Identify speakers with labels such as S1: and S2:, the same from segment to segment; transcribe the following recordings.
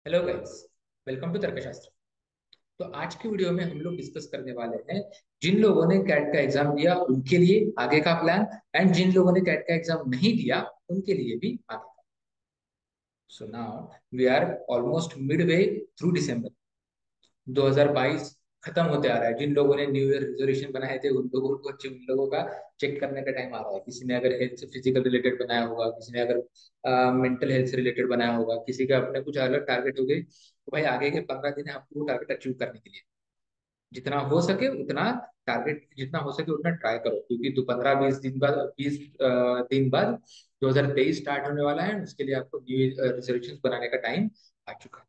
S1: Hello guys. Welcome to तर्कशास्त्र। तो आज की वीडियो में हम लोग डिस्कस करने वाले हैं जिन लोगों ने कैट का एग्जाम दिया उनके लिए आगे का प्लान, एंड जिन लोगों ने कैट का एग्जाम नहीं दिया उनके लिए भी आगे का। So now we are almost midway through December 2022 खत्म होते आ रहा है। जिन लोगों ने न्यू ईयर रेजोल्यूशन बनाए थे उन लोगों का चेक करने का टाइम आ रहा है। किसी ने अगर हेल्थ से फिजिकल रिलेटेड बनाया होगा, किसी ने अगर मेंटल हेल्थ से रिलेटेड बनाया होगा, किसी का अपने कुछ अलग टारगेट हो गए, तो भाई आगे के 15 दिन है आपको वो टारगेट अचीव करने के लिए जितना हो सके उतना टारगेट, जितना हो सके उतना ट्राई करो, क्योंकि तो 15-20 दिन बाद 2023 स्टार्ट होने वाला है। उसके लिए आपको न्यू रेजोल्यूशन बनाने का टाइम आ चुका है।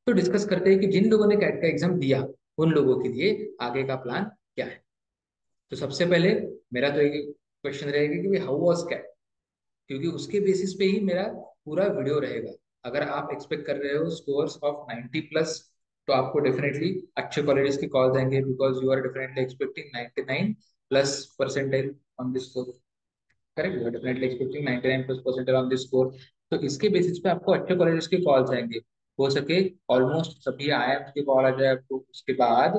S1: तो डिस्कस करते हैं कि जिन लोगों ने कैट का एग्जाम दिया उन लोगों के लिए आगे का प्लान क्या है। तो सबसे पहले मेरा तो एक क्वेश्चन रहेगा कि हाउ वाज कैट, क्योंकि उसके बेसिस पे ही मेरा पूरा वीडियो रहेगा। अगर आप एक्सपेक्ट कर रहे हो स्कोर्स ऑफ 90 प्लस, तो आपको डेफिनेटली अच्छे कॉलेजेस के कॉल आएंगे, because you are definitely expecting 99 plus percentile on this score. Correct, you are definitely expecting 99 plus percentile on this score. तो इसके बेसिस पे आपको अच्छे कॉलेजेस के कॉल्स आएंगे। हो सके ऑलमोस्ट सभी आईआईएम्स के कॉल आ जाए आपको। उसके बाद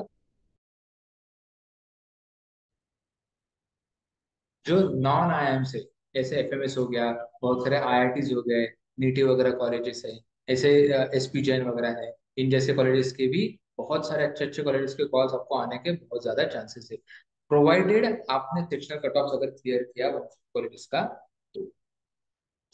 S1: जो नॉन आईआईएम्स है, जैसे एफएमएस हो गया, बहुत सारे आईआईटीज हो गए, नीटी वगैरह कॉलेजेस है, ऐसे एसपी जैन वगैरह है, इन जैसे कॉलेजेस के भी बहुत सारे अच्छे अच्छे कॉलेजेस के कॉल्स आपको आने के बहुत ज्यादा चांसेस है, प्रोवाइडेड आपने सेक्शनल कट ऑफ अगर क्लियर किया कॉलेजेस का। तो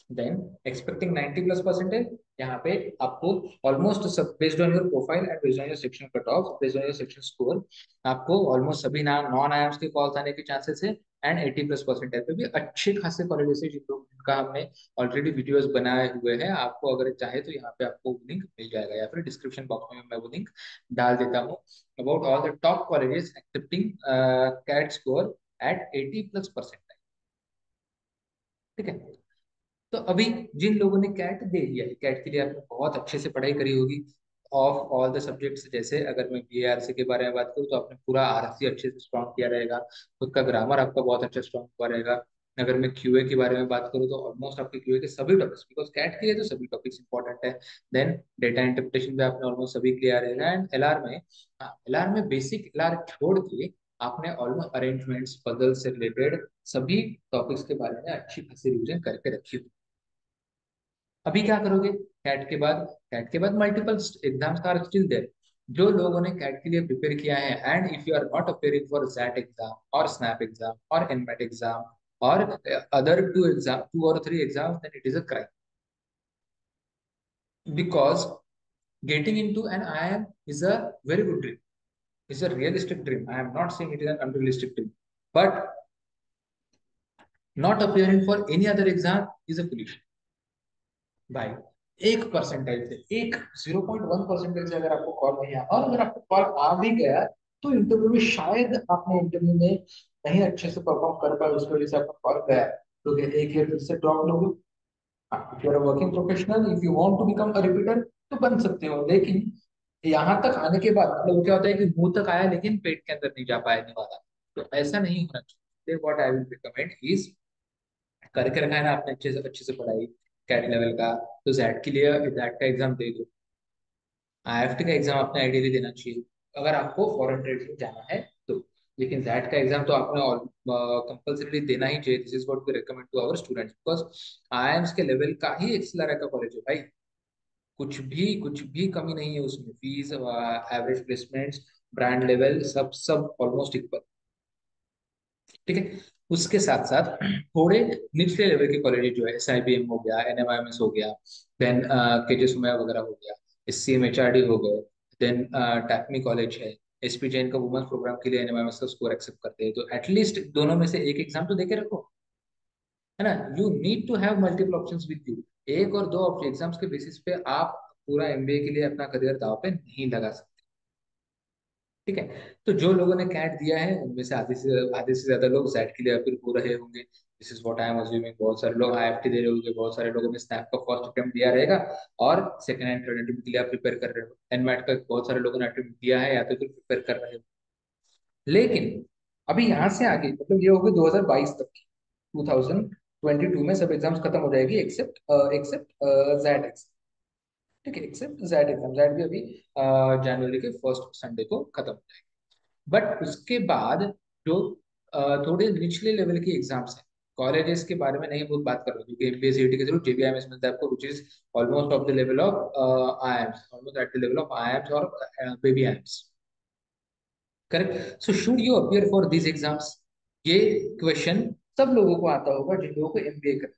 S1: देन एक्सपेक्टिंग 90 प्लस परसेंटेज, यहाँ पे आपको ऑलमोस्ट सब based on your profile and based on your section cut off, based on your section score, आपको ऑलमोस्ट सभी नॉन आईएम्स के कॉल्स आने के चांसेस है। एंड 80 प्लस परसेंटेज पे भी अच्छे खासे कॉलेजेस है जिनका हमने ऑलरेडी वीडियोस बनाए हुए हैं। आपको अगर चाहे तो यहाँ पे आपको लिंक मिल जाएगा, या फिर डिस्क्रिप्शन बॉक्स में मैं वो लिंक डाल देता हूँ। About all the top colleges accepting CAT score at 80 plus percentage. ठीक है। तो अभी जिन लोगों ने कैट दे दिया है, कैट के लिए आपने बहुत अच्छे से पढ़ाई करी होगी ऑफ ऑल द सब्जेक्ट्स। जैसे अगर मैं बीएआरसी के बारे में बात करूँ तो आपने पूरा आरसी अच्छे से स्ट्रॉन्ग किया रहेगा, खुद का ग्रामर आपका बहुत अच्छा स्ट्रॉन्ग हुआ रहेगा। अगर मैं क्यूए के बारे में बात करूँ तो ऑलमोस्ट आपके क्यूए के सभी टॉपिक्स, बिकॉज कैट के लिए तो सभी टॉपिक्स इंपॉर्टेंट है। देन डेटा इंटरप्रिटेशन पे आपने ऑलमोस्ट सभी क्लियर रहेगा। एंड एलआर में, हाँ एलआर में बेसिक एलआर छोड़ के आपने ऑलमोस्ट अरेंजमेंट्स पजल से रिलेटेड सभी टॉपिक्स के बारे में अच्छी खासी रिविजन करके रखी हुई। अभी क्या करोगे कैट के बाद? कैट के बाद multiple exams are still there. जो लोगों ने कैट के लिए प्रिपेयर किया है, and if you are not appearing for XAT exam और स्नैप एग्जाम और एनमेट एग्जाम और अदर टू और three exams, then it is a crime, because getting into an IIM is a very good dream. It's a realistic dream. I am not saying it is an unrealistic dream, but not appearing for any other exam is a pollution. भाई, 1 percentile से, एक 0.1 percentage से अगर आपको call नहीं आया, और अगर आपको कॉल आ भी गया तो इंटरव्यू में शायद आपने इंटरव्यू में नहीं अच्छे से परफॉर्म कर पाए, उसकी वजह से आपका कॉल गया, तो क्या एक ईयर फिर से ड्रॉप लोगे? If you are working professional, if you want to become a repeater, तो बन सकते हो। लेकिन यहाँ तक आने के बाद मतलब क्या होता है कि मुंह तक आया लेकिन पेट के अंदर नहीं जा पाने वाला। तो ऐसा नहीं होना चाहिए। What I will recommend is, करके रखा है ना आपने अच्छे से पढ़ाई कैट लेवल का, तो जैट के लिए जैट का एग्जाम दे दो। आईएफटी का एग्जाम आपने आइडियली देना चाहिए अगर आपको फॉरेन ट्रेड में जाना है तो। लेकिन जैट का एग्जाम तो आपने कंपल्सरी देना ही चाहिए। This is what we recommend to our students, because IIMs के लेवल का ही एक्सेलर का कॉलेज है भाई। कुछ भी कमी नहीं है उसमें। Fees, average placements, brand level, सब सब ऑलमोस्ट इक्वल। ठीक है। उसके साथ साथ थोड़े निचले लेवल के कॉलेज जो है, एसआईबीएम हो गया, एनएमआईएमएस हो गया, देन केजे सुमैया वगैरह हो गया, एससीएमएचआरडी हो गए, देन टैकमी कॉलेज है, एसपी जैन का वुमेन्स प्रोग्राम के लिए एनएमआईएमएस का स्कोर एक्सेप्ट करते हैं, तो एटलीस्ट दोनों में से एक एग्जाम तो देके रखो, है ना। You need to have multiple options with you. एक और दो एग्जाम्स के बेसिस पे आप पूरा एमबीए के लिए अपना करियर दांव पे नहीं लगा सकते। ठीक है। तो जो लोगों ने कैट दिया है उनमें से आधे से ज्यादा लोग जैट के लिए अपील हो रहे होंगे। This is what I am assuming. बहुत सारे लोग आईएफटी दे रहे होंगे, बहुत सारे लोगों ने स्नैप का फर्स्ट अटेम्प्ट दिया रहेगा और सेकंड एंड थर्ड अटेम्प्ट के लिए आप प्रिपेयर कर रहे हो। एनमैट का बहुत सारे लोगों ने अटेम्प्ट दिया है या तो फिर प्रिपेयर कर रहे हो। लेकिन अभी यहाँ से आगे मतलब ये होगी 2022 तक की, 2022 में सब एग्जाम्स खत्म हो जाएगी एक्सेप्ट एक्सेप्ट जैट एग्जाम। ठीक है, एक्सेप्ट जैट एग्जाम, जैट भी अभी जनवरी के फर्स्ट संडे को खत्म हो जाएगी। बट उसके बाद जो थोड़े निचले लेवल की एग्जाम्स हैं, कॉलेजेस के बारे में नहीं बहुत बात कर रहा हूँ, क्योंकि एमबीए सीईटी के थ्रू जेबीआईएमएस मिलता है आपको, which is almost of the level of IIMs, almost at the level of IIMs और baby IIMs. Correct. So should you appear for this exams, ये क्वेश्चन सब लोगों को आता होगा जिन लोगों को एमबीए कर,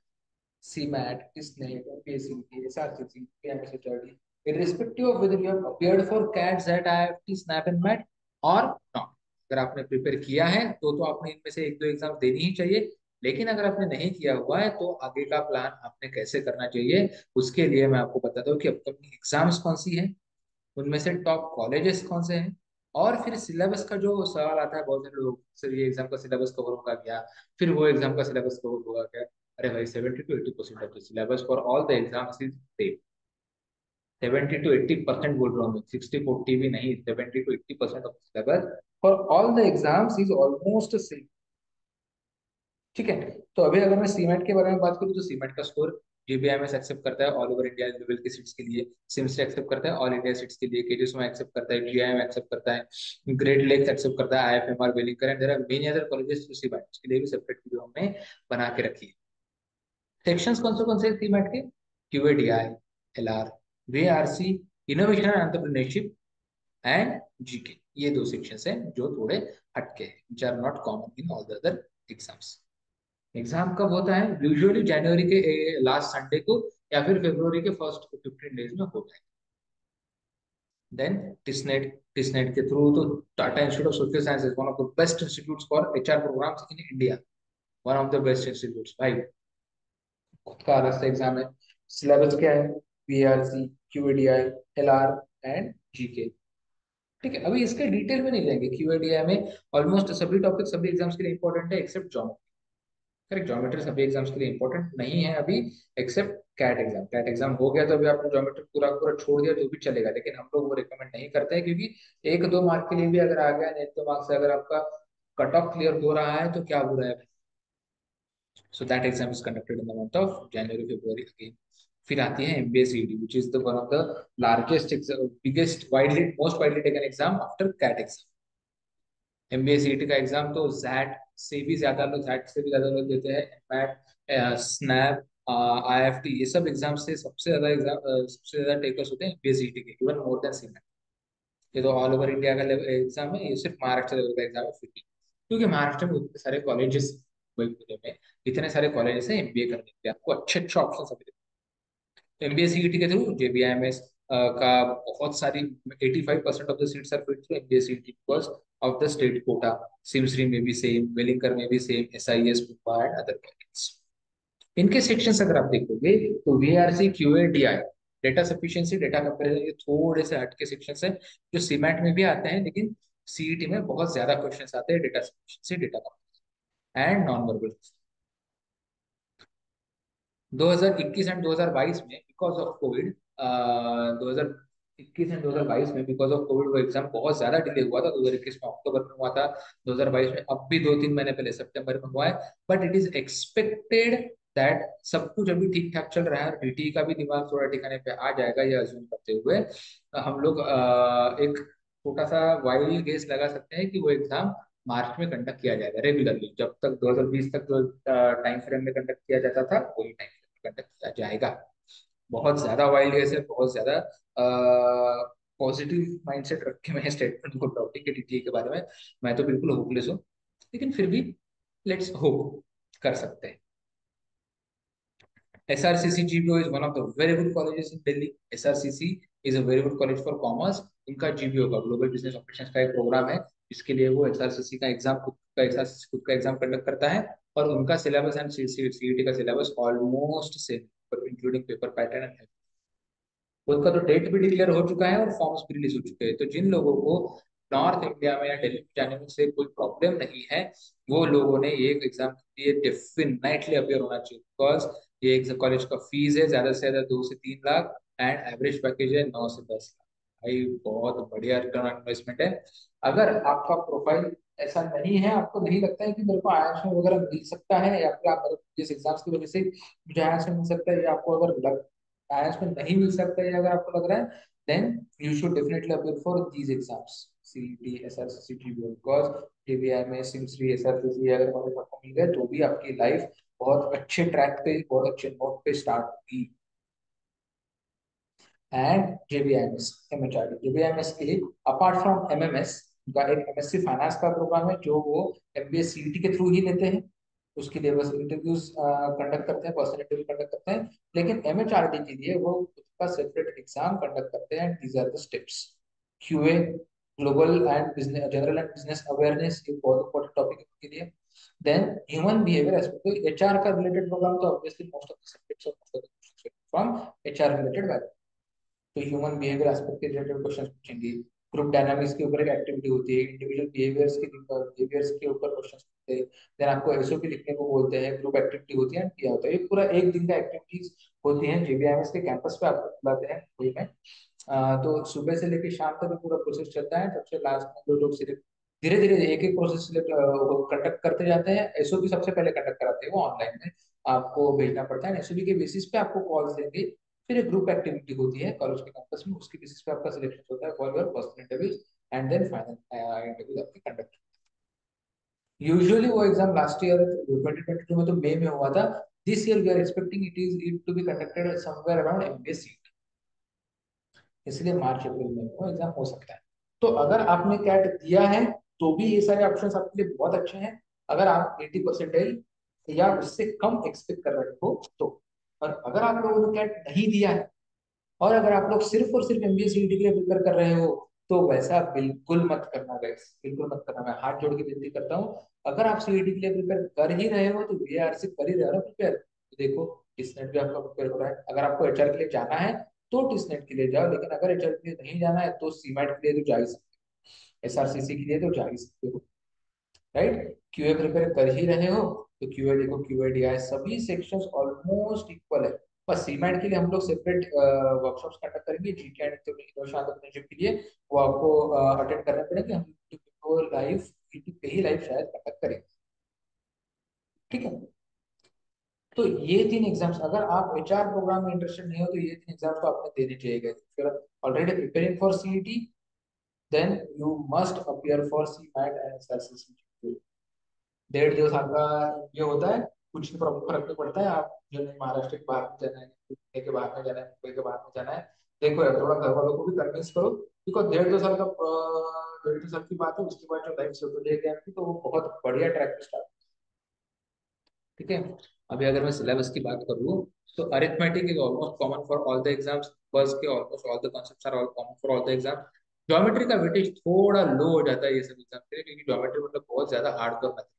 S1: CMAT, SNET, PSCT, SRCC, PMSHRD, irrespective of whether you have appeared for CAT, ZET, IIFT, SNAP and MAT or not। अगर आपने प्रिपेयर किया है तो आपने इनमें से एक दो एग्जाम देनी ही चाहिए। लेकिन अगर आपने नहीं किया हुआ है तो आगे का प्लान आपने कैसे करना चाहिए, उसके लिए मैं आपको बताता हूँ कि अपकमिंग एग्जाम्स कौन सी हैं, उनमें से टॉप कॉलेजेस कौन से हैं, और फिर सिलेबस का जो सवाल आता है बहुत सारे लोग, सर ये एग्जाम का सिलेबस कवर होगा क्या, फिर वो एग्जाम का सिलेबस कवर होगा क्या। अरे भाई 70 to 80% of the syllabus for all the exams is same. 70 to 80% बोल रहा हूँ मैं, 60-40 भी नहीं, 70 to 80% of syllabus for all the exams is almost same. ठीक है। तो अभी अगर मैं सीमेट के बारे में बात करूँ तो सीमेट का स्कोर जेबीआईएमएस एक्सेप्ट करता है ऑल ओवर इंडिया लेवल की सीट्स के लिए, सिम्स एक्सेप्ट करता है ऑल इंडिया सीट्स के लिए, केजीएसओ एक्सेप्ट करता है, जीआईएम एक्सेप्ट करता है, ग्रेट लेक्स एक्सेप्ट करता है, IFMR, Wellington and there are many other colleges to CMAT, इसके लिए भी सेपरेट वीडियो हमने बना के रखी है। सेक्शंस कौन से सीमेट के, QA DI, LR, VRC, innovation and entrepreneurship and GK, ये दो सेक्शंस हैं जो थोड़े हटके हैं, which are not common in all the other exams। Exam कब होता है, यूजुअली जनवरी के लास्ट संडे को या फिर फरवरी के फर्स्ट 15 डेज में होता है। देन टिसनेट, टिसनेट के थ्रू तो Tata institute of social science is one of the best institutes for HR programmes in India, one of the best institutes भाई, खुद का अलग से एग्जाम है। सिलेबस क्या है, पीआरसी, क्यूएडीआई, एलआर एंड जीके। ठीक है, अभी इसके डिटेल में नहीं जाएंगे, क्यूएडीआई में ऑलमोस्ट सभी टॉपिक सभी एग्जाम्स के लिए इंपॉर्टेंट है एक्सेप्ट ज्योमेट्री। करेक्ट, ज्योमेट्री सभी एग्जाम्स के लिए इंपॉर्टेंट नहीं है अभी, except CAT exam. CAT exam हो गया तो अभी आपने ज्योमेट्री पूरा पूरा छोड़ दिया तो भी चलेगा, लेकिन हम लोग वो रिकमेंड नहीं करते हैं, क्योंकि एक दो मार्क के लिए भी अगर आ गया, नहीं तो मार्क्स से अगर आपका कट ऑफ क्लियर हो रहा है तो क्या बुरा है। So that exam is conducted in the month of January February again. फिर आती है MBA CET which is the one of the largest, biggest, widely most widely taken exam after CAT exam. MBA CET का exam तो XAT से भी ज्यादा लोग, jet से भी ज्यादा लोग देते हैं, मैट, स्नैप, आईएफटी, ये सब एग्जाम से सबसे ज्यादा एग्जाम, सबसे ज्यादा टेकर्स होते हैं एमबीए सीईटी के, इवन मोर देन सीमेट। ये तो ऑल ओवर इंडिया का एग्जाम है, ये सिर्फ महाराष्ट्र लेवल का एग्जाम है फिर भी, क्योंकि महाराष्ट्र में इतने सारे कॉलेजेस, में इतने सारे कॉलेजेस हैं एमबीए करने के लिए, आपको अच्छे अच्छे ऑप्शन अवेलेबल। एमबीए सीईटी के थ्रू जेबीआईएमएस का बहुत सारी 85% of the seats are filled through MBA CET because of the state quota. SIMSREE में भी सेम, वेलिंगकर में भी same, SIS, Pushpa and other colleges. इनके सेक्शंस अगर आप देखोगे तो VRC, QA, DI, data sufficiency, data comparison, ये थोड़े से हटके सेक्शंस हैं जो सीमैट में भी आते हैं, लेकिन सीईटी में बहुत ज्यादा क्वेश्चंस आते हैं data sufficiency, data comparison and non verbal. 2021 and 2022 में बिकॉज ऑफ कोविड, 2021 एंड 2022 में बिकॉज ऑफ कोविड वो एग्जाम बहुत ज्यादा डिले हुआ था। 2021 में अक्टूबर में हुआ था, 2022 में अब भी 2-3 महीने पहले सितंबर में हुआ है। But it is expected that सब कुछ अभी ठीक ठाक चल रहा है, डीटी का भी दिमाग थोड़ा ठिकाने पे आ जाएगा, ये अज्यूम करते हुए हम लोग एक छोटा सा वाइल्ड गेस लगा सकते हैं कि वो एग्जाम मार्च में कंडक्ट किया जाएगा रेगुलरली, जब तक 2020 तक जो टाइम फ्रेम में कंडक्ट किया जाता था वही टाइम कंडक्ट किया जाएगा। बहुत ज्यादा वाइल्ड है, बहुत ज्यादा पॉजिटिव माइंडसेट रख के मैं स्टेटमेंट बोल रहा हूँ कि टीटीए के बारे में, मैं तो बिल्कुल होपलेस हूँ, लेकिन फिर भी लेट्स होप कर सकते हैं। SRCC GBO is one of the very good colleges in Delhi. SRCC is a very good college for commerce। उनका GBO का ग्लोबल बिजनेस ऑपरेशंस का एक प्रोग्राम है, जिसके लिए वो SRCC का एग्जाम खुद का एग्जाम कंडक्ट करता है, और उनका सिलेबस एंड सीईटी का syllabus almost same, including paper pattern and उसका तो डेट भी डिक्लेयर हो चुका है और फॉर्म्स भी रिलीज हो चुके हैं। तो जिन लोगों को नॉर्थ इंडिया में या दिल्ली में जाने में से कोई प्रॉब्लम नहीं है, वो लोगों ने ये एग्जाम के लिए डेफिनेटली अपियर होना चाहिए, बिकॉज ये कॉलेज का फीस है ज्यादा से ज्यादा 2 से 3 लाख एंड एवरेज पैकेज है 9 से 10 लाख। भाई बहुत बढ़िया रिटर्न ऑन इन्वेस्टमेंट है। अगर आपका प्रोफाइल ऐसा नहीं है, आपको नहीं लगता है कि मेरे को आईआईएम में वगैरह मिल सकता है, या फिर आप मतलब जिस एग्जाम्स की वजह से मुझे आईआईएम में मिल सकता है, या आपको अगर साइंस में नहीं मिल सकता है अगर आपको लग रहा है, then you should definitely appear for these exams, CET, SRCC, GPO, because DBMS, SIMSREE, SRCC अगर हमारे आपको मिल गए तो भी आपकी लाइफ बहुत अच्छे ट्रैक पे, बहुत अच्छे नोट पे स्टार्ट होगी। एंड जेबीएमएस, एमएचआरडी, जेबीएमएस के लिए अपार्ट फ्रॉम एमएमएस का एक एमएससी फाइनेंस का प्रोग्राम है जो वो एमबीए सीईटी के थ्रू ही लेते हैं। उसके लिए बस इंटरव्यूज कंडक्ट करते हैं, पर्सनल इंटरव्यू कंडक्ट करते हैं। लेकिन एमएचआरडी के लिए वो उसका सेपरेट एग्जाम कंडक्ट करते हैं। These are the steps: QA, global and business, general and business awareness, ये बहुत इंपॉर्टेंट टॉपिक है उनके लिए। देन ह्यूमन बिहेवियर एस्पेक्ट, तो एचआर का रिलेटेड प्रोग्राम, तो obviously most of the subjects और most of the questions from HR related. तो ह्यूमन बिहेवियर एस्पेक्ट के रिलेटेड क्वेश्चन पूछेंगे। ग्रुप डायनामिक्स के ऊपर एक एक्टिविटी होती है, इंडिविजुअल बिहेवियर्स के ऊपर क्वेश्चन पूछते हैं। देन आपको एसओपी लिखने को बोलते हैं, ग्रुप एक्टिविटी होती है, किया होता है। ये पूरा एक दिन का एक्टिविटीज होती है जेबीएमएस के कैंपस पे, आपको बुलाते हैं कोई में। तो सुबह से लेकर शाम तक पूरा प्रोसेस चलता है। सबसे लास्ट में जो लोग सिर्फ धीरे धीरे एक एक प्रोसेस कंडक्ट करते जाते हैं। एसओपी सबसे पहले कंडक्ट कराते हैं, वो ऑनलाइन में आपको भेजना पड़ता है। एसओपी के बेसिस पे आपको कॉल्स देंगे। फिर एक ग्रुप एक्टिविटी होती है कॉलेज के कैंपस में, उसके बेसिस पे आपका सिलेक्शन होता है for your personal interviews and then final interviews आपके कंडक्ट। यूजुअली वो एग्जाम लास्ट ईयर 2022 में तो मई में हुआ था। This year we are expecting it to be conducted somewhere around MBA, इसलिए मार्च अप्रैल में वो एग्जाम हो सकता है। तो अगर आपने कैट दिया है तो भी ये सारे ऑप्शंस आपके लिए बहुत अच्छे हैं। अगर आप 80% या उससे कम एक्सपेक्ट कर रहे हो तो। और अगर आप लोगों ने कैट नहीं दिया है और अगर आप लोग सिर्फ और सिर्फ एमबीए सीईटी के लिए प्रिपेयर कर रहे हो, तो वैसा बिल्कुल मत करना गाइस, बिल्कुल मत करना। मैं हाथ जोड़ के विनती करता हूँ, अगर आप सीईटी के लिए प्रिपेयर कर ही रहे हो तो वीआरसी कर ही रहे हो ना प्रिपेयर, तो देखो टिसनेट भी आपका प्रिपेयर हो रहा है। अगर आपको एचआर के लिए जाना है तो टिसनेट के लिए जाओ, लेकिन अगर एचआर के लिए नहीं जाना है तो सीमैट के लिए तो जा ही सकते हो, एसआरसीसी के लिए तो जा ही सकते हो। राइट, क्यूए प्रिपेयर कर ही रहे हो तो क्यूए देखो, क्यूए डीआई सभी सेक्शंस ऑलमोस्ट इक्वल है। बस सीमेंट के लिए हम लोग सेपरेट वर्कशॉप्स कंडक्ट करेंगे, जीके एंड इंटर्नशिप के लिए वो आपको अटेंड करने पड़ेंगे। हम तो लाइव यूट्यूब पे ही लाइव शायद कंडक्ट करेंगे। ठीक है, तो ये तीन एग्जाम्स, अगर आप एचआर प्रोग्राम में इंटरेस्टेड नहीं हो तो ये तीन एग्जाम्स तो आपने देने चाहिए। फिर already preparing for CET, then you must appear for CMAT and SRCC. 1.5 2 साल का ये होता है, कुछ फर्क नहीं पड़ता है। आप जो नहीं महाराष्ट्र के बाहर में जाना है, पुणे के बाहर में जाना है, मुंबई के बाहर में जाना है, देखो यार थोड़ा घर वालों को भी कन्विंस करो, बिकॉज 1.5 2 साल का 1.5 2 साल की बात है। उसके बाद जो लाइफ सेटल हो जाएगी तो वो बहुत बढ़िया ट्रैक पे स्टार्ट। ठीक है, अभी अगर मैं सिलेबस की बात करूँ तो arithmetic is almost common for all the exams, बस के almost all the concepts are all common for all the exam. Geometry का वेटेज थोड़ा लो हो जाता है ये सब एग्जाम के लिए, क्योंकि ज्योमेट्री मतलब बहुत ज्यादा हार्डकोर मैथमेटिक्स।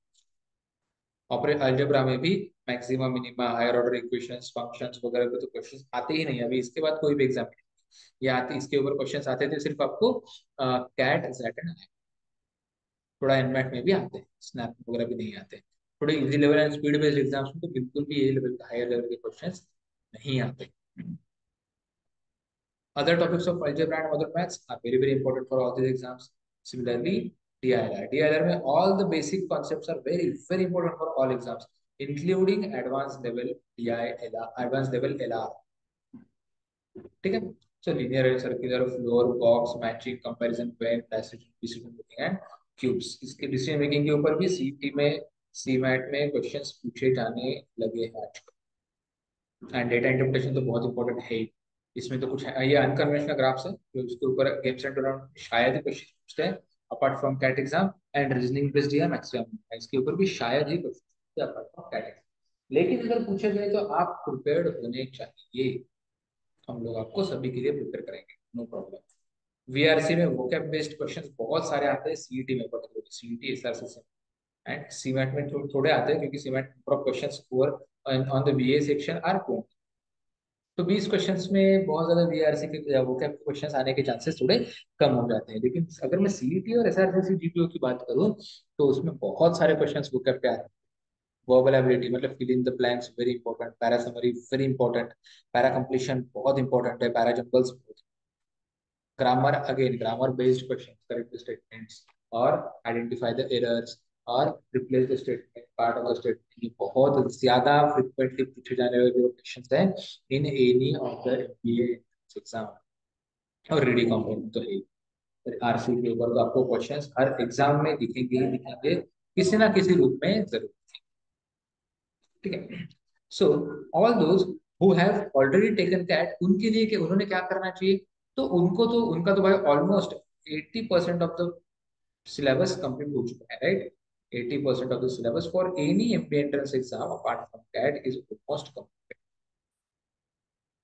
S1: ऑपरेट अलजेब्रा में भी maximum minima, higher order equations, functions वगैरह के तो क्वेश्चंस आते ही नहीं। अभी इसके बाद कोई भी एग्जाम नहीं, ये आते, इसके ऊपर क्वेश्चंस आते थे सिर्फ आपको कैट, जेट एंड, थोड़ा एनमैट में भी आते हैं, स्नैप वगैरह भी नहीं आते। थोड़े easy level and speed based exams में तो बिल्कुल भी ये लेवल हायर लेवल के क्वेश्चंस नहीं आते। Other topics of algebra and other maths are very very important for all these exams. Similarly, DILR. DILR में all the basic concepts are very very important for all exams, including advanced level DILR, advanced level LR. ठीक है, so linear and circular, floor, box, matching, comparison, when, decision making and cubes. इसके decision making के ऊपर भी सीटी में, CMAT में questions पूछे जाने लगे हैं आजकल। एंड डेटा इंटरप्रिटेशन तो बहुत इंपॉर्टेंट है ही। इसमें तो कुछ है, ये अनकन्वेंशनल ग्राफ्स है जो उसके ऊपर गेम्स एंड टूर्नामेंट शायद ही क्वेश्चन पूछते हैं, apart from CAT exam. And reasoning based या मैक्सिमम इसके ऊपर भी शायद ही क्वेश्चन पूछते हैं अपार्ट फ्रॉम कैट एग्जाम। लेकिन अगर पूछे गए तो आप प्रिपेयर्ड होने चाहिए। हम लोग आपको सभी के लिए प्रिपेयर करेंगे, नो प्रॉब्लम। वीआरसी में वोकैब बेस्ड क्वेश्चंस बहुत सारे आते हैं, सीईटी में particularly CET, SRC and CMAT में थोड़े आते हैं, क्योंकि CMAT number of questions for on the VA section are 20। तो 20 क्वेश्चंस में बहुत ज्यादा वीआरसी के वोकैब के क्वेश्चंस आने के चांसेस थोड़े कम हो जाते हैं। लेकिन अगर मैं सीईटी और एसआरसीसी जीपीओ की बात करूं तो उसमें बहुत सारे क्वेश्चंस वोकैब पे आते हैं। वर्बल एबिलिटी मतलब fill in the blanks very important, para summary very important, para completion बहुत इंपॉर्टेंट है, para jumbles, grammar again, grammar based question, correct statements और आइडेंटिफाई द एरर्स, और replace the statement, part of the statement, ये बहुत ज्यादा frequently पूछे जाने वाले जो क्वेश्चंस हैं in any of the MBA exam. और रीडिंग कंपोनेंट तो है, आरसी के ऊपर तो आपको क्वेश्चंस हर एग्जाम में दिखेंगे ही दिखेंगे, किसी ना किसी रूप में जरूर। ठीक है। So all those who have already taken CAT, उनके लिए कि उन्होंने क्या करना चाहिए, तो उनको तो उनका तो भाई almost 80% of the syllabus complete हो चुका है, राइट। 80% of the syllabus for any MBA entrance exam apart from CAT is almost complete.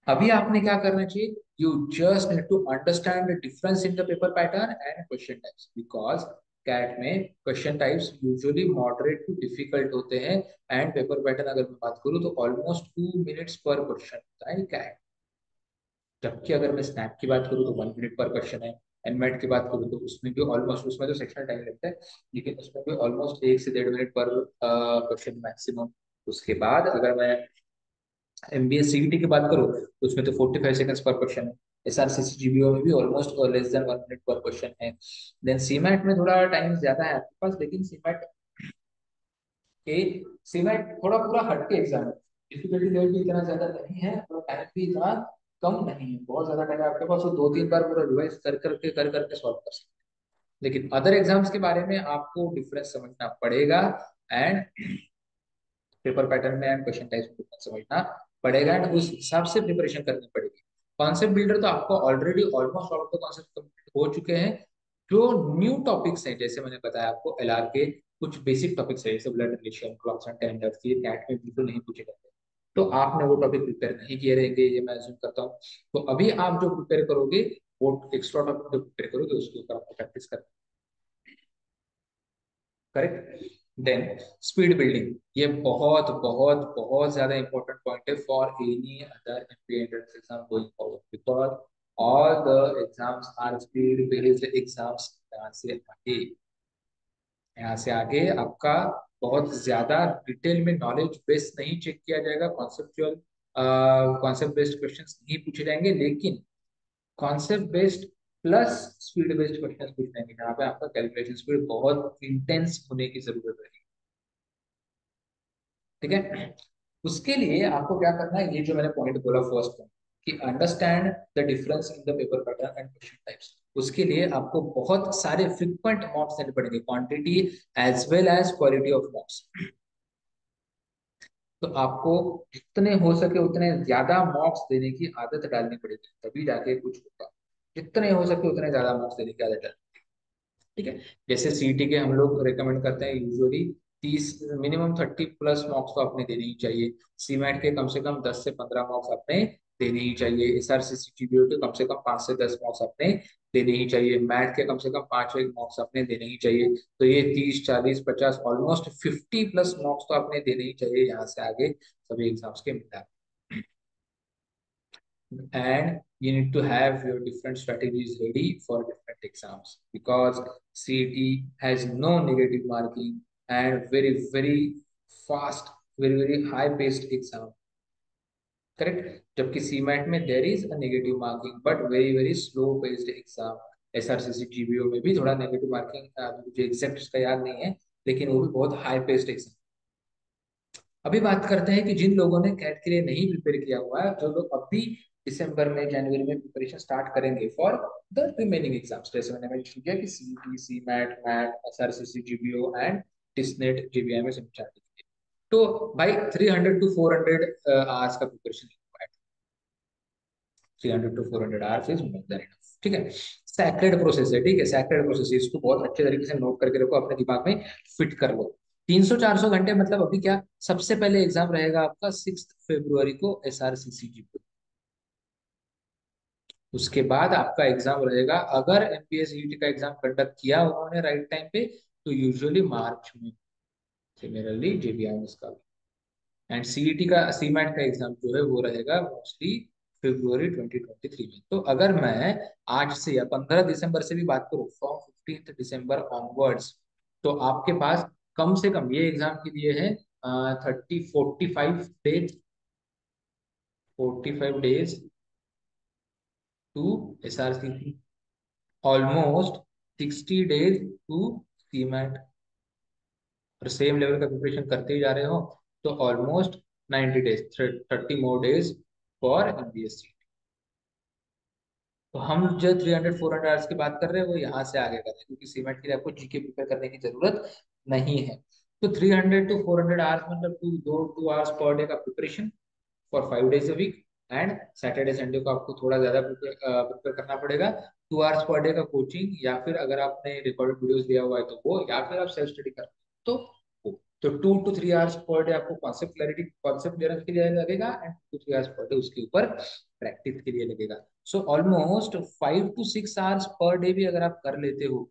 S1: अभी आपने क्या करना चाहिए, you just need to understand the difference in the paper pattern and question types, because CAT में question types usually moderate to difficult होते हैं, and paper pattern अगर मैं बात करूँ तो ऑलमोस्ट 2 मिनट्स पर क्वेश्चन होता है कैट। जबकि अगर मैं स्नैप की बात करूँ तो 1 मिनट पर क्वेश्चन है। एनमेट की बात करूँ तो उसमें भी ऑलमोस्ट, उसमें तो सेक्शनल टाइम लगता है, लेकिन उसमें भी ऑलमोस्ट 1 से 1.5 मिनट पर क्वेश्चन मैक्सिमम। उसके बाद अगर मैं एमबीए सीईटी की बात करो तो उसमें तो 45 सेकंड्स पर क्वेश्चन है। एसआरसीसी जीबीओ में भी ऑलमोस्ट लेस देन 1 मिनट पर क्वेश्चन है। देन सीमैट में थोड़ा टाइम ज्यादा है आपके पास, लेकिन के सीमैट थोड़ा पूरा हटके एग्जाम है, डिफिकल्टी लेवल भी इतना ज्यादा नहीं है और टाइम भी इतना कम नहीं है, बहुत ज्यादा टाइम है आपके पास, तो 2-3 बार पूरा रिवाइज कर करके सॉल्व कर सकते हैं। लेकिन अदर एग्जाम्स के बारे में आपको डिफरेंस समझना पड़ेगा, एंड पेपर पैटर्न में एंड क्वेश्चन टाइप्स को समझना पड़ेगा, एंड उस हिसाब से प्रिपरेशन करनी पड़ेगी। कॉन्सेप्ट बिल्डर तो आपको already almost all of the concept complete हो चुके हैं। जो न्यू टॉपिक्स हैं, जैसे मैंने बताया आपको एलआर के कुछ बेसिक टॉपिक्स है, जैसे blood relation, clocks and tenders, ये कैट में बिल्कुल नहीं पूछे जाते, तो आपने वो टॉपिक प्रिपेयर नहीं किए रहेंगे ये मैं अज्यूम करता हूँ। तो अभी आप जो प्रिपेयर करोगे, वो एक्स्ट्रा टॉपिक जो प्रिपेयर करोगे उसके ऊपर आपको प्रैक्टिस करना, करेक्ट। देन स्पीड बिल्डिंग, ये बहुत बहुत बहुत ज्यादा इंपॉर्टेंट पॉइंट है for any other MBA entrance exam going forward, because all the exams are speed based exams. यहाँ से आगे आपका बहुत ज्यादा डिटेल में नॉलेज बेस नहीं चेक किया जाएगा, कॉन्सेप्चुअल कॉन्सेप्ट बेस्ड क्वेश्चंस नहीं पूछे जाएंगे, लेकिन concept based plus speed based questions पूछ लेंगे, जहाँ पे आपका कैलकुलेशन स्पीड बहुत इंटेंस होने की जरूरत है। ठीक है। उसके लिए आपको क्या करना है, ये जो मैंने पॉइंट बोला फर्स्ट पॉइंट, कि understand the difference in the paper pattern and question types, उसके लिए आपको बहुत सारे फ्रिक्वेंट मॉक्स देने पड़ेंगे, quantity as well as quality of mocks. तो आपको जितने हो सके उतने ज्यादा मॉक्स देने की आदत डालनी पड़ेगी, तभी जाके कुछ होगा। जितने हो सके उतने ज्यादा मॉक्स देने की आदत डालनी। ठीक है। जैसे सीटी के हम लोग रेकमेंड करते हैं यूजुअली 30, मिनिमम 30+ मार्क्स तो आपने देने ही चाहिए। सीमेट के कम से कम 10 से 15 मार्क्स आपने देने ही चाहिए। एसआरसीसी जीबीओ के कम से कम 5 से 10 मार्क्स आपने देने ही चाहिए। मैथ के कम से कम 5 मार्क्स आपने देने ही चाहिए। तो ये 30, 40, 50, ऑलमोस्ट 50+ मार्क्स तो आपने देने ही चाहिए यहाँ से आगे सभी एग्जाम्स के मिला। And you need to have your different strategies ready for different exams, because CET has no negative marking and very very fast, very very high paced exam, correct। जबकि CMAT में there is a negative marking but very very slow paced exam। SRCC GBO में भी थोड़ा negative marking, मुझे exact इसका याद नहीं है, लेकिन वो भी बहुत हाई पेस्ड एग्जाम। अभी बात करते हैं कि जिन लोगों ने कैट के लिए नहीं प्रिपेयर किया हुआ है, जो लोग अभी दिसंबर में जनवरी में प्रिपरेशन स्टार्ट करेंगे फॉर द रिमेनिंग एग्जाम्स, जैसे मैंने मेंशन किया कि CET, CMAT, MAT, SRCC GBO and TISSNET GBI में सभी चार्ट। तो भाई 300 to 400 आवर्स का preparation required. 300 to 400 hours is more than enough. ठीक है। सैक्रेड प्रोसेस है, ठीक है, सैक्रेड प्रोसेस है, इसको बहुत अच्छे तरीके से नोट करके रखो, अपने दिमाग में फिट कर लो। 300-400 घंटे मतलब अभी क्या, सबसे पहले एग्जाम रहेगा आपका 6 फरवरी को SRCCG को। उसके बाद आपका एग्जाम रहेगा, अगर MPSCT का एग्जाम कंडक्ट किया उन्होंने राइट टाइम पे, तो यूजुअली मार्च में, सिमिलरली JBIMS का भी। एंड सीईटी का, सीमैट का एग्जाम जो है वो रहेगा मोस्टली फरवरी 2023 में। तो अगर मैं आज से या 15 दिसंबर से भी बात करूँ, फ्रॉम 15 दिसंबर ऑनवर्ड्स, तो आपके पास कम से कम ये एग्जाम के लिए है 45 days, 45 days to SRCC, almost 60 days to CMAT. और सेम लेवल का प्रिपरेशन करते ही जा रहे हो, तो almost 90 days, 30 more days for MBSC. तो हम जो 300-400 आवर्स की बात कर रहे हैं वो यहाँ से आगे कर रहे हैं, क्योंकि सीमेंट के लिए आपको जीके प्रिपेयर करने की जरूरत नहीं है। तो 300 to 400 आवर्स मतलब 2 आवर्स पर डे का preparation for 5 days a week, and Saturday Sunday को आपको थोड़ा ज्यादा प्रिपेयर करना पड़ेगा। 2 आवर्स पर डे का कोचिंग, या फिर अगर आपने रिकॉर्डेड वीडियोस दिया हुआ है तो वो, या फिर आप सेल्फ स्टडी कर, तो वो। तो 2 to 3 आवर्स पर डे आपको कॉन्सेप्ट क्लियरेंस के लिए लगेगा, and 2 to 3 hours per day उसके ऊपर प्रैक्टिस के लिए लगेगा। So almost 5 to 6 hours per day भी अगर आप कर लेते हो,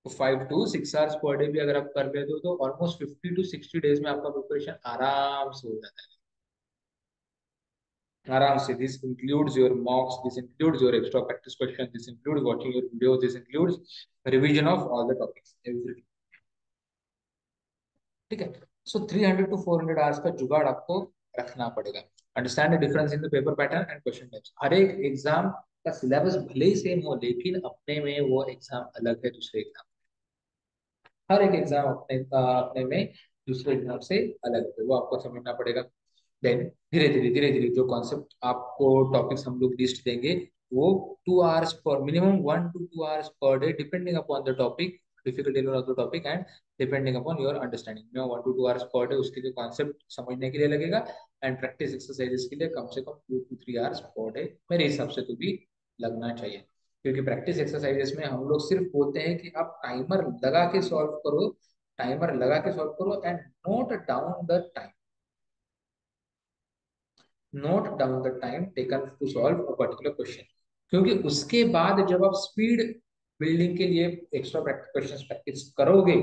S1: तो 5 to 6 आवर्स पर डे भी अगर आप कर लेते हो, तो ऑलमोस्ट 50 to 60 डेज में आपका प्रिपरेशन आराम से हो जाता है, आराम से। This includes your मॉक्स, this includes your extra practice question, this includes watching your video, this includes revision of all the topics, everything. ठीक है। सो 300 to 400 आवर्स का जुगाड़ आपको रखना पड़ेगा। Understand the difference in the paper pattern and question types. हर एक exam का सिलेबस भले ही सेम हो, लेकिन अपने में वो एग्जाम अलग है दूसरे एग्जाम। हर एक एग्जाम अपने में दूसरे एग्जाम से अलग है, वो आपको समझना पड़ेगा। देन धीरे धीरे जो कॉन्सेप्ट आपको टॉपिक्स हम लोग लिस्ट देंगे, वो 2 hours per, minimum 1 to 2 hours per day, depending upon the topic, difficulty level of the topic, and depending upon your understanding में 1 to 2 आवर्स पर डे उसके लिए कॉन्सेप्ट समझने के लिए लगेगा, एंड प्रैक्टिस एक्सरसाइजेस के लिए कम से कम 2 to 3 आवर्स पर डे मेरे हिसाब से तो भी लगना चाहिए। क्योंकि प्रैक्टिस एक्सरसाइजेस में हम लोग सिर्फ बोलते हैं कि आप टाइमर लगा के सॉल्व करो, टाइमर लगा के सॉल्व करो, and note down the time, note down the time taken to solve a particular question. क्योंकि उसके बाद जब आप स्पीड बिल्डिंग के लिए एक्स्ट्रा क्वेश्चंस प्रैक्टिस करोगे,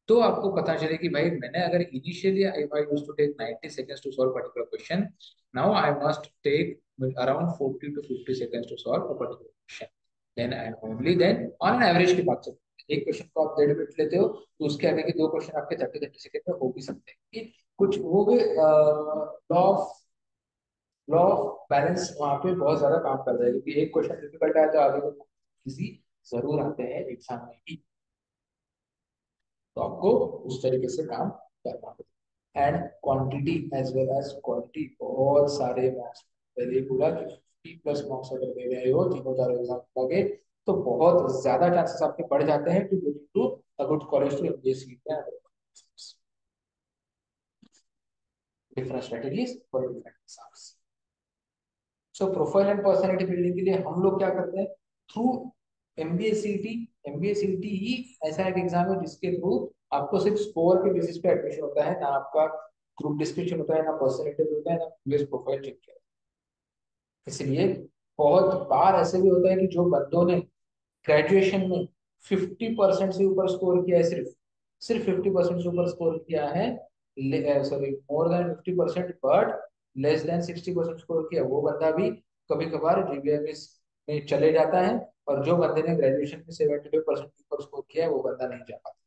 S1: तो आपको पता चले कि भाई मैंने अगर initially if I used to take 90 seconds to solve particular question, now I must take around 40 to 50 seconds to solve a particular question. Then and only then on an average की बात चलती है, एक क्वेश्चन को आप 1.5 minute लेते हो, तो उसके आगे के 2 क्वेश्चन आपके 30-30 सेकंड में हो भी सकते हैं, कि कुछ वो भी लॉ ऑफ बैलेंस वहां पे बहुत ज्यादा काम कर रहा है, क्योंकि एक क्वेश्चन डिफिकल्ट है तो आगे को इजी जरूर आते हैं एग्जाम में ही। तो आपको उस तरीके से काम करना होगा। And quantity as well as quality, बहुत सारे मार्क्स, पहले ही बोला कि 50+ मार्क्स अगर दे रहे हो तीनों चारों एग्जाम लगे, तो बहुत ज्यादा चांसेस आपके बढ़ जाते हैं to get into a good college to MBA different strategies for different exams. So profile and personality building के लिए हम लोग क्या करते हैं, थ्रू एमबीए सीटी। एमबीए सीटी ही ऐसा एक एग्जाम है जिसके थ्रू आपको सिर्फ स्कोर के बेसिस पे एडमिशन होता है, ना आपका ग्रुप डिस्कशन होता है, ना पर्सनालिटी होता है, ना प्रीवियस प्रोफाइल चेक किया। इसलिए बहुत बार ऐसे भी होता है कि जो बंदों ने ग्रेजुएशन में 50% से ऊपर स्कोर किया है, सिर्फ सिर्फ 50% से ऊपर स्कोर किया है, sorry more than 50%, but less than 60% score किया, वो बंदा भी कभी कभार जीबीएमएस में चले जाता है, और जो बंदे ने ग्रेजुएशन में 75% ऊपर स्कोर किया है वो बंदा नहीं जा पाता।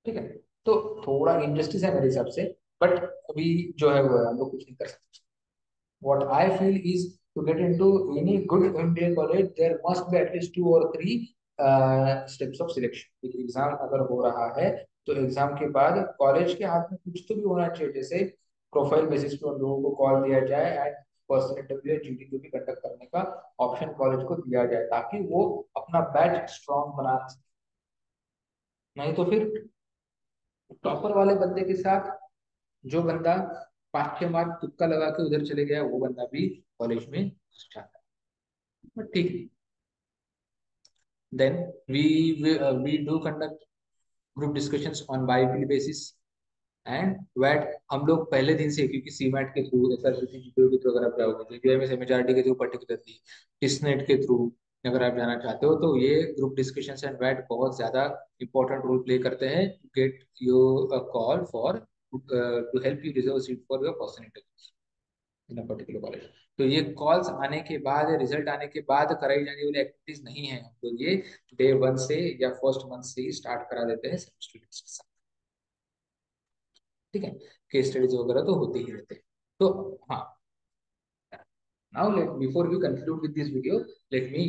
S1: ठीक है। तो थोड़ा इनजस्टिस है मेरे हिसाब से, बट अभी जो है वो है, हम लोग कुछ नहीं कर सकते। What I feel is, to get into any good MBA college, there must be at least 2 or 3 steps of selection। एक एग्जाम अगर हो रहा है, तो एग्जाम के बाद कॉलेज के हाथ में कुछ तो भी होना चाहिए, जैसे प्रोफाइल बेसिस पे उन लोगों को कॉल दिया जाए, एंड पर्सनल इंटरव्यू या जीडी को भी कंडक्ट करने का ऑप्शन कॉलेज को दिया जाए, ताकि वो अपना बैच स्ट्रांग बना सके। नहीं तो फिर टॉपर वाले बंदे के साथ जो बंदा 5-6 मार्क तुक्का लगा के उधर चले गया, वो बंदा भी कॉलेज में घुस जाता है। बट ठीक है। Then we do conduct group discussions on by basis, and वैट हम लोग पहले दिन से, क्योंकि सीमैट के थ्रू, एसआरसीटी के थ्रू अगर आप जाओगे, जेबीएमएस एमएचआरडी के थ्रू पर्टिकुलरली, टिस्नेट के थ्रू अगर आप जाना चाहते हो, तो ये ग्रुप डिस्कशंस एंड वैट बहुत ज्यादा इंपॉर्टेंट रोल प्ले करते हैं to get you a call for, to help you reserve seat for your personal interview in a particular college. तो ये कॉल्स आने के बाद, रिजल्ट आने के बाद कराई जाने वाली एक्टिविटीज नहीं है, हम लोग ये डे 1 से या फर्स्ट मंथ से ही स्टार्ट करा देते हैं सब स्टूडेंट्स के साथ। ठीक है। केस स्टडीज वगैरह तो होते ही रहते हैं। तो हाँ, now let before we conclude with this video, let me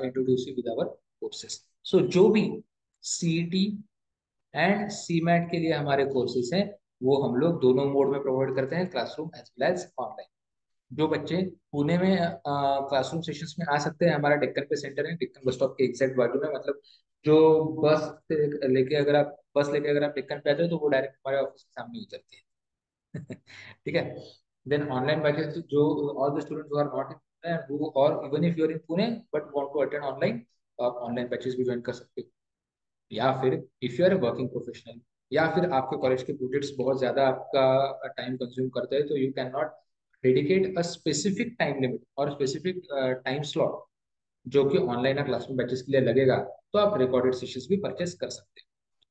S1: introduce you with our courses. So जो भी सीईटी एंड सीमैट के लिए हमारे कोर्सेज हैं, वो हम लोग दोनों मोड में प्रोवाइड करते हैं, classroom as well as online. जो बच्चे पुणे में क्लासरूम सेशंस में आ सकते हैं, हमारा डेक्कन पे सेंटर है, डेक्कन बस स्टॉप के एग्जैक्ट बाजू में, मतलब जो बस लेके अगर आप डेक्कन पे आते हो तो वो डायरेक्ट हमारे ऑफिस के सामने उतरती है। ठीक है। देन ऑनलाइन बैचेस, जो all the students who are not in Pune, और even if you are in Pune but want to attend online, तो आप ऑनलाइन बैचेस भी ज्वाइन कर सकते हो। या फिर if you are a working professional, या फिर आपके कॉलेज के प्रोजेक्ट्स बहुत ज्यादा आपका टाइम कंज्यूम करते हैं, तो you can not dedicate a specific time limit और स्पेसिफिक टाइम स्लॉट जो कि ऑनलाइन या क्लासरूम बैचेस के लिए लगेगा, तो आप रिकॉर्डेड सेशंस भी परचेस कर सकते हैं।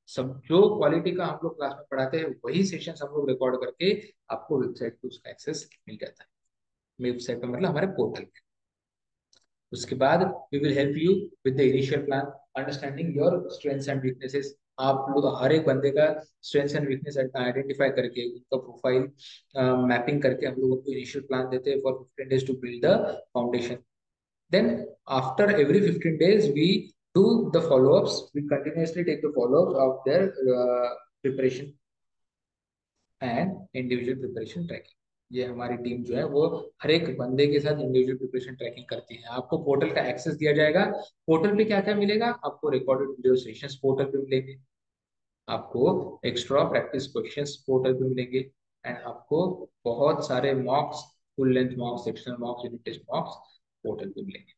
S1: सब जो क्वालिटी का हम लोग क्लास में पढ़ाते हैं वही सेशंस हम लोग रिकॉर्ड करके आपको वेबसाइट पे उसका एक्सेस मिल जाता है। वेबसाइट पे मतलब हमारे पोर्टल पे। उसके बाद we will help you with the initial plan, understanding your strengths and weaknesses. आप लोग हर एक बंदे का स्ट्रेंथ्स एंड वीकनेस आइडेंटिफाई करके उनका प्रोफाइल मैपिंग करके हम लोग उनको इनिशियल प्लान देते हैं for 15 days to build the foundation. Then after every 15 days, we do the follow-ups. We continuously take the follow-ups of their preparation and individual preparation tracking. ये हमारी टीम जो है वो हर एक बंदे के साथ इंडिविजुअल प्रिपरेशन ट्रैकिंग करती है। आपको पोर्टल का एक्सेस दिया जाएगा। पोर्टल पे क्या क्या मिलेगा आपको? रिकॉर्डेड वीडियो सेशंस पोर्टल पे मिलेंगे, आपको एक्स्ट्रा प्रैक्टिस क्वेश्चंस पोर्टल पे मिलेंगे, एंड आपको बहुत सारे mocks, full length mocks, sectional mocks, unit test mocks portal पे मिलेंगे।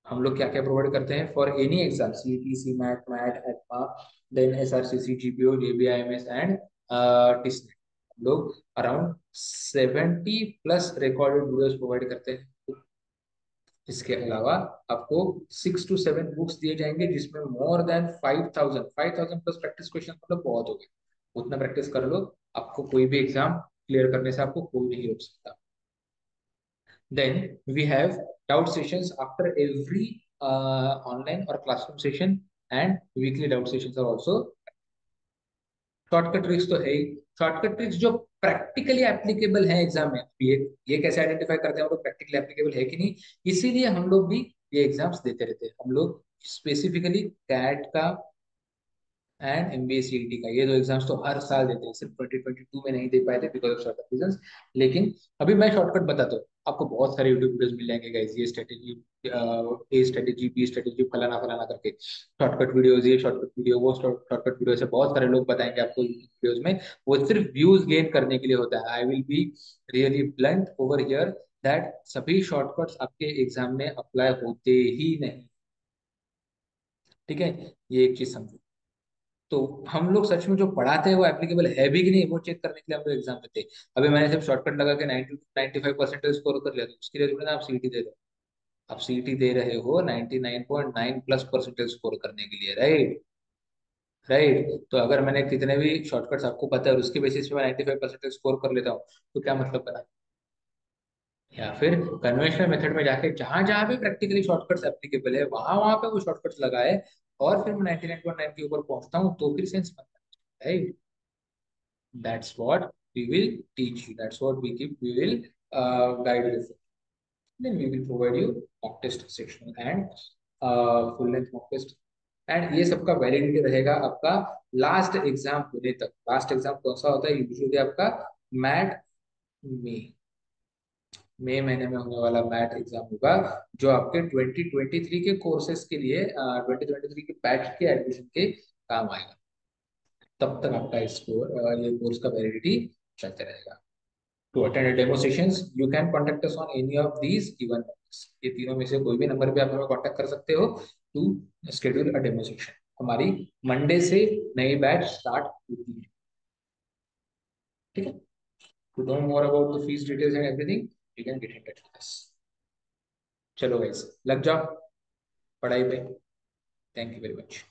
S1: हम लोग क्या क्या प्रोवाइड करते हैं for any exam, CET, CMAT, MAT, ATMA, then SRCC, GPO, JBIMS and TISSNET. हम लोग around 70 plus recorded videos provide करते हैं। इसके अलावा आपको 6 to 7 बुक्स दिए जाएंगे जिसमें more than 5,000 plus practice question, मतलब बहुत हो गए। उतना प्रैक्टिस कर लो, आपको कोई भी एग्जाम क्लियर करने से आपको कोई नहीं रोक सकता। Then we have doubt sessions after every online or classroom session, and weekly doubt sessions are also। Shortcut tricks तो है ही, शॉर्टकट ट्रिक्स जो प्रैक्टिकली एप्लीकेबल है एग्जाम में। ये कैसे आइडेंटिफाई करते हैं हम लोग प्रैक्टिकली एप्लीकेबल है कि नहीं? इसीलिए हम लोग भी ये एग्जाम्स देते रहते हैं। हम लोग स्पेसिफिकली कैट का एंड एमबीए सीईटी का, ये दो एग्जाम्स तो हर साल देते हैं, सिर्फ 2022 में नहीं दे पाए थे बिकॉज ऑफ शॉर्टकट रीजंस। लेकिन अभी मैं शॉर्टकट बताता हूँ, आपको बहुत सारे यूट्यूब वीडियोस मिल जाएंगे गाइस। ये strategy, A strategy, B strategy, फलाना फलाना करके शॉर्टकट वीडियोस, ये शॉर्टकट वीडियो, वो शॉर्टकट वीडियो से बहुत सारे लोग बताएंगे आपको वीडियोस में। वो सिर्फ व्यूज गेन करने के लिए होता है। I will be really blunt over here that सभी शॉर्टकट्स आपके एग्जाम में अप्लाई होते ही नहीं। ठीक है, ये एक चीज समझो। तो हम लोग सच में जो पढ़ाते हैं वो एप्लीकेबल है भी कि नहीं, वो चेक करने के लिए हम लोग एग्जाम देते हैं। अभी मैंने सिर्फ शॉर्टकट लगा के 90 to 95% स्कोर कर लिया, तो उसके लिए थोड़ी ना आप सीईटी दे रहे हो। आप सीईटी दे रहे हो 99.9 प्लस परसेंटेज स्कोर करने के लिए, राइट? राइट। तो अगर मैंने कितने भी शॉर्टकट्स आपको पता है और उसके बेसिस पे मैं 95% स्कोर कर लेता हूँ, तो क्या मतलब बना? या फिर कन्वेंशनल मेथड में जाके जहां जहां पे प्रैक्टिकली शॉर्टकट्स एप्लीकेबल है वहां वहां पे वो शॉर्टकट्स लगाए, और फिर मैं 99.9 के ऊपर पहुंचता हूँ, तो फिर सेंस बनता है। That's what we will teach you. That's what we will guide you for. Then we will provide you mock test section and full length mock test. And ये सबका वैलिडिटी रहेगा आपका लास्ट एग्जाम होने तक। Last exam कौन सा होता है? यूजुअली आपका मैट में मई महीने में होने वाला मैट एग्जाम होगा, जो आपके 2023 के कोर्सेज के लिए, 2023 के बैच के एडमिशन के काम आएगा। तब तक आपका स्कोर, ये कोर्स का वैलिडिटी चलते रहेगा। To attend a demo sessions, you can contact us on any of these given numbers। ये तीनों में से कोई भी नंबर पे आप हमें कांटेक्ट कर सकते हो to schedule a demo session। हमारी मंडे से नई बैच स्टार्ट होती है। ठीक है। To know more about the fees details and everything, you can get in touch with us। चलो गाइस, लग जाओ पढ़ाई पे। Thank you very much.